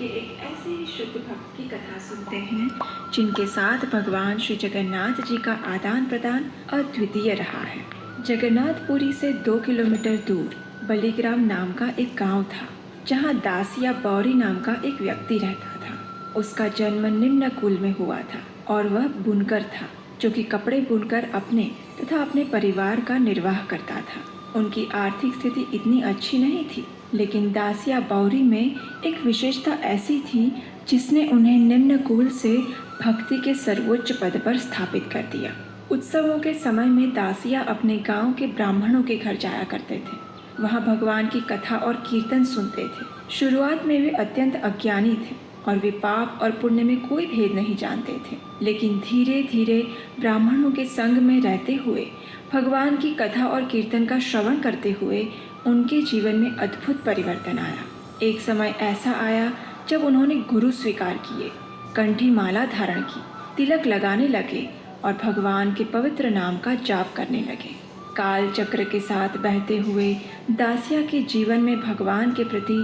के एक ऐसे ही शुद्ध भक्त की कथा सुनते हैं जिनके साथ भगवान श्री जगन्नाथ जी का आदान प्रदान अद्वितीय रहा है। जगन्नाथपुरी से 2 किलोमीटर दूर बलिग्राम नाम का एक गांव था, जहां दासिया बौरी नाम का एक व्यक्ति रहता था। उसका जन्म निम्न कुल में हुआ था और वह बुनकर था, जो कि कपड़े बुनकर अपने तथा अपने परिवार का निर्वाह करता था। उनकी आर्थिक स्थिति इतनी अच्छी नहीं थी, लेकिन दासिया बौरी में एक विशेषता ऐसी थी जिसने उन्हें निम्न कुल से भक्ति के सर्वोच्च पद पर स्थापित कर दिया। उत्सवों के समय में दासिया अपने गांव के ब्राह्मणों के घर जाया करते थे। वहां भगवान की कथा और कीर्तन सुनते थे। शुरुआत में वे अत्यंत अज्ञानी थे और वे पाप और पुण्य में कोई भेद नहीं जानते थे, लेकिन धीरे धीरे ब्राह्मणों के संग में रहते हुए, भगवान की कथा और कीर्तन का श्रवण करते हुए उनके जीवन में अद्भुत परिवर्तन आया। एक समय ऐसा आया जब उन्होंने गुरु स्वीकार किए, कंठी माला धारण की, तिलक लगाने लगे और भगवान के पवित्र नाम का जाप करने लगे। काल चक्र के साथ बहते हुए दासिया के जीवन में भगवान के प्रति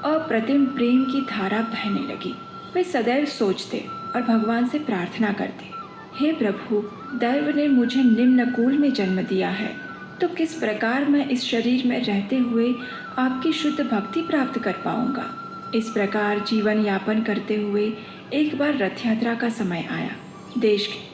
अप्रतिम प्रेम की धारा बहने लगी। वे सदैव सोचते और भगवान से प्रार्थना करते, हे प्रभु, दैव ने मुझे निम्न कुल में जन्म दिया है, तो किस प्रकार मैं इस शरीर में रहते हुए आपकी शुद्ध भक्ति प्राप्त कर पाऊंगा। इस प्रकार जीवन यापन करते हुए एक बार रथ यात्रा का समय आया। देश के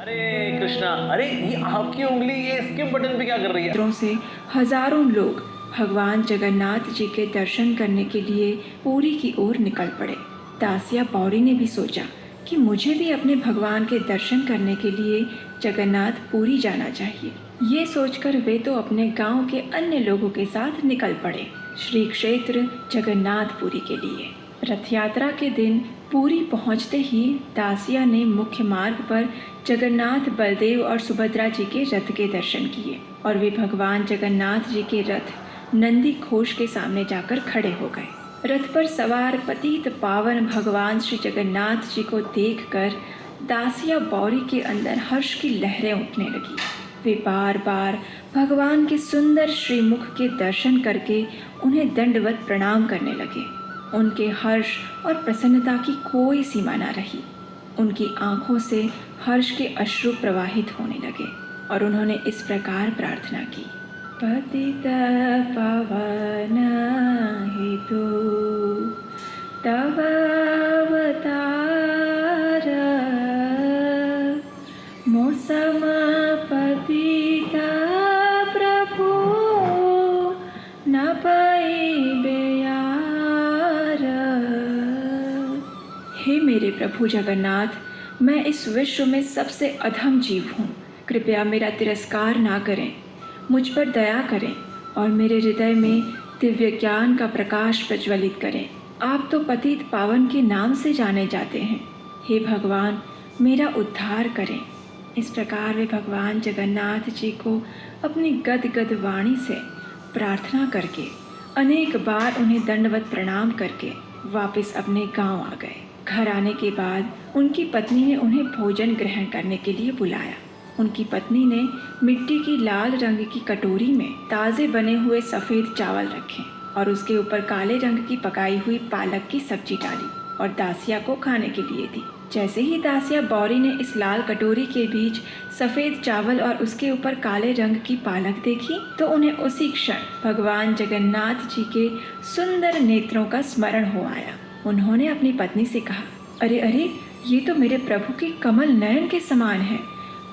अरे कृष्णा, अरे ये आपकी उंगली ये स्किप बटन पे क्या कर रही है? क्षेत्रों से हजारों लोग भगवान जगन्नाथ जी के दर्शन करने के लिए पुरी की ओर निकल पड़े। दासिया बौरी ने भी सोचा कि मुझे भी अपने भगवान के दर्शन करने के लिए जगन्नाथपुरी जाना चाहिए। ये सोचकर वे तो अपने गांव के अन्य लोगों के साथ निकल पड़े श्री क्षेत्र जगन्नाथपुरी के लिए। रथ यात्रा के दिन पुरी पहुंचते ही दासिया ने मुख्य मार्ग पर जगन्नाथ, बलदेव और सुभद्रा जी के रथ के दर्शन किए और वे भगवान जगन्नाथ जी के रथ नंदी घोष के सामने जाकर खड़े हो गए। रथ पर सवार पतित पावन भगवान श्री जगन्नाथ जी को देखकर दासिया बौरी के अंदर हर्ष की लहरें उठने लगी। वे बार बार भगवान के सुंदर श्रीमुख के दर्शन करके उन्हें दंडवत प्रणाम करने लगे। उनके हर्ष और प्रसन्नता की कोई सीमा न रही। उनकी आंखों से हर्ष के अश्रु प्रवाहित होने लगे और उन्होंने इस प्रकार प्रार्थना की, पतित पावन हेतु तव अवतार, मौसम पतिता प्रभु न पाइबे यार। हे मेरे प्रभु जगन्नाथ, मैं इस विश्व में सबसे अधम जीव हूँ। कृपया मेरा तिरस्कार ना करें, मुझ पर दया करें और मेरे हृदय में दिव्य ज्ञान का प्रकाश प्रज्वलित करें। आप तो पतित पावन के नाम से जाने जाते हैं। हे भगवान, मेरा उद्धार करें। इस प्रकार वे भगवान जगन्नाथ जी को अपनी गदगद वाणी से प्रार्थना करके अनेक बार उन्हें दंडवत प्रणाम करके वापस अपने गांव आ गए। घर आने के बाद उनकी पत्नी ने उन्हें भोजन ग्रहण करने के लिए बुलाया। उनकी पत्नी ने मिट्टी की लाल रंग की कटोरी में ताज़े बने हुए सफ़ेद चावल रखे और उसके ऊपर काले रंग की पकाई हुई पालक की सब्जी डाली और दासिया को खाने के लिए दी। जैसे ही दासिया बौरी ने इस लाल कटोरी के बीच सफ़ेद चावल और उसके ऊपर काले रंग की पालक देखी, तो उन्हें उसी क्षण भगवान जगन्नाथ जी के सुंदर नेत्रों का स्मरण हो आया। उन्होंने अपनी पत्नी से कहा, अरे अरे, ये तो मेरे प्रभु के कमल नयन के समान है,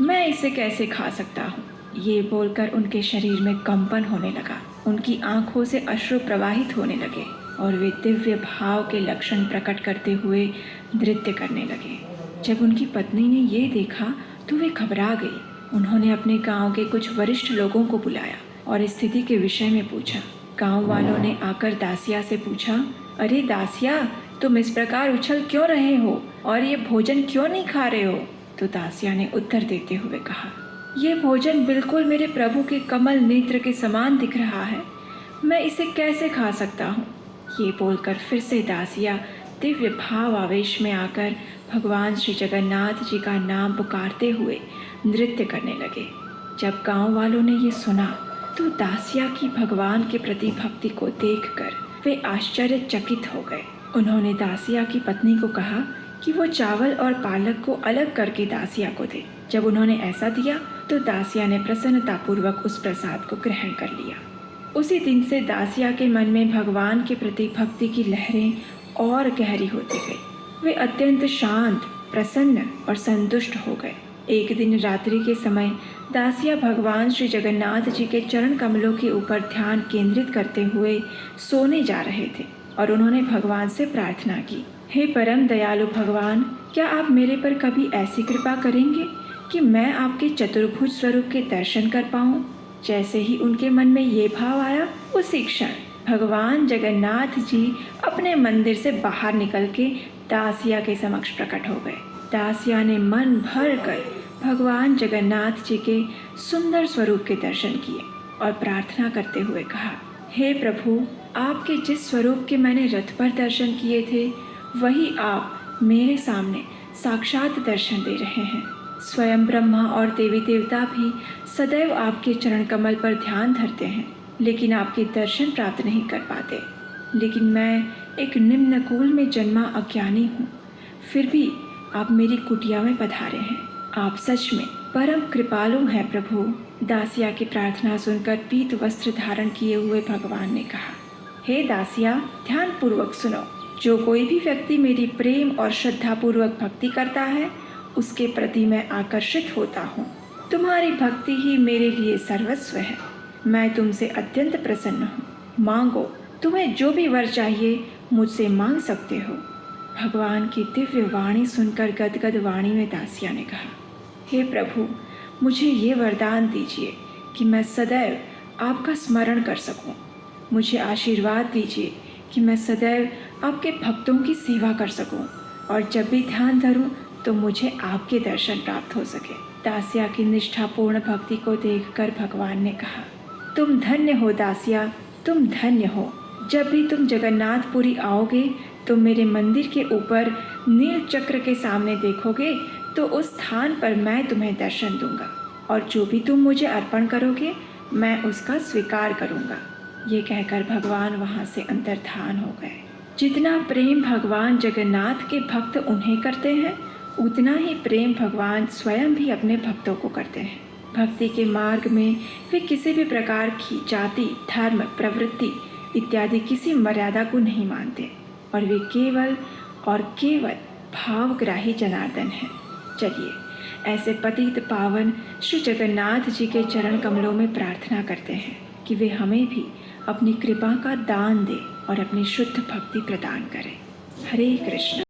मैं इसे कैसे खा सकता हूँ। ये बोलकर उनके शरीर में कंपन होने लगा, उनकी आंखों से अश्रु प्रवाहित होने लगे और वे दिव्य भाव के लक्षण प्रकट करते हुए नृत्य करने लगे। जब उनकी पत्नी ने ये देखा तो वे घबरा गई। उन्होंने अपने गांव के कुछ वरिष्ठ लोगों को बुलाया और स्थिति के विषय में पूछा। गांव वालों ने आकर दासिया से पूछा, अरे दासिया, तुम इस प्रकार उछल क्यों रहे हो और ये भोजन क्यों नहीं खा रहे हो? तो दासिया ने उत्तर देते हुए कहा, ये भोजन बिल्कुल मेरे प्रभु के कमल नेत्र के समान दिख रहा है, मैं इसे कैसे खा सकता हूँ। ये बोलकर फिर से दासिया दिव्य भाव आवेश में आकर भगवान श्री जगन्नाथ जी का नाम पुकारते हुए नृत्य करने लगे। जब गांव वालों ने ये सुना तो दासिया की भगवान के प्रति भक्ति को देखकर वे आश्चर्यचकित हो गए। उन्होंने दासिया की पत्नी को कहा कि वो चावल और पालक को अलग करके दासिया को दे। जब उन्होंने ऐसा दिया तो दासिया ने प्रसन्नतापूर्वक उस प्रसाद को ग्रहण कर लिया। उसी दिन से दासिया के मन में भगवान के प्रति भक्ति की लहरें और गहरी होती गई। वे अत्यंत शांत, प्रसन्न और संतुष्ट हो गए। एक दिन रात्रि के समय दासिया भगवान श्री जगन्नाथ जी के चरण कमलों के ऊपर ध्यान केंद्रित करते हुए सोने जा रहे थे और उन्होंने भगवान से प्रार्थना की, हे परम दयालु भगवान, क्या आप मेरे पर कभी ऐसी कृपा करेंगे कि मैं आपके चतुर्भुज स्वरूप के दर्शन कर पाऊँ। जैसे ही उनके मन में ये भाव आया, उसी क्षण भगवान जगन्नाथ जी अपने मंदिर से बाहर निकल के दासिया के समक्ष प्रकट हो गए। दासिया ने मन भर कर भगवान जगन्नाथ जी के सुंदर स्वरूप के दर्शन किए और प्रार्थना करते हुए कहा, हे प्रभु, आपके जिस स्वरूप के मैंने रथ पर दर्शन किए थे, वही आप मेरे सामने साक्षात दर्शन दे रहे हैं। स्वयं ब्रह्मा और देवी देवता भी सदैव आपके चरण कमल पर ध्यान धरते हैं, लेकिन आपके दर्शन प्राप्त नहीं कर पाते। लेकिन मैं एक निम्न कुल में जन्मा अज्ञानी हूँ, फिर भी आप मेरी कुटिया में पधारे हैं। आप सच में परम कृपालु हैं प्रभु। दासिया की प्रार्थना सुनकर पीत वस्त्र धारण किए हुए भगवान ने कहा, हे दासिया, ध्यान पूर्वक सुनो। जो कोई भी व्यक्ति मेरी प्रेम और श्रद्धा पूर्वक भक्ति करता है, उसके प्रति मैं आकर्षित होता हूँ। तुम्हारी भक्ति ही मेरे लिए सर्वस्व है। मैं तुमसे अत्यंत प्रसन्न हूँ। मांगो, तुम्हें जो भी वर चाहिए मुझसे मांग सकते हो। भगवान की दिव्य वाणी सुनकर गदगद वाणी में दासिया ने कहा, हे प्रभु, मुझे ये वरदान दीजिए कि मैं सदैव आपका स्मरण कर सकूं। मुझे आशीर्वाद दीजिए कि मैं सदैव आपके भक्तों की सेवा कर सकूं और जब भी ध्यान धरूं तो मुझे आपके दर्शन प्राप्त हो सके। दासिया की निष्ठापूर्ण भक्ति को देखकर भगवान ने कहा, तुम धन्य हो दासिया, तुम धन्य हो। जब भी तुम जगन्नाथपुरी आओगे तो मेरे मंदिर के ऊपर नील चक्र के सामने देखोगे तो उस स्थान पर मैं तुम्हें दर्शन दूंगा और जो भी तुम मुझे अर्पण करोगे मैं उसका स्वीकार करूंगा। ये कहकर भगवान वहाँ से अंतर्धान हो गए। जितना प्रेम भगवान जगन्नाथ के भक्त उन्हें करते हैं, उतना ही प्रेम भगवान स्वयं भी अपने भक्तों को करते हैं। भक्ति के मार्ग में वे किसी भी प्रकार की जाति, धर्म, प्रवृत्ति इत्यादि किसी मर्यादा को नहीं मानते और वे केवल और केवल भावग्राही जनार्दन हैं। चलिए ऐसे पतित पावन श्री जगन्नाथ जी के चरण कमलों में प्रार्थना करते हैं कि वे हमें भी अपनी कृपा का दान दें और अपनी शुद्ध भक्ति प्रदान करें। हरे कृष्ण।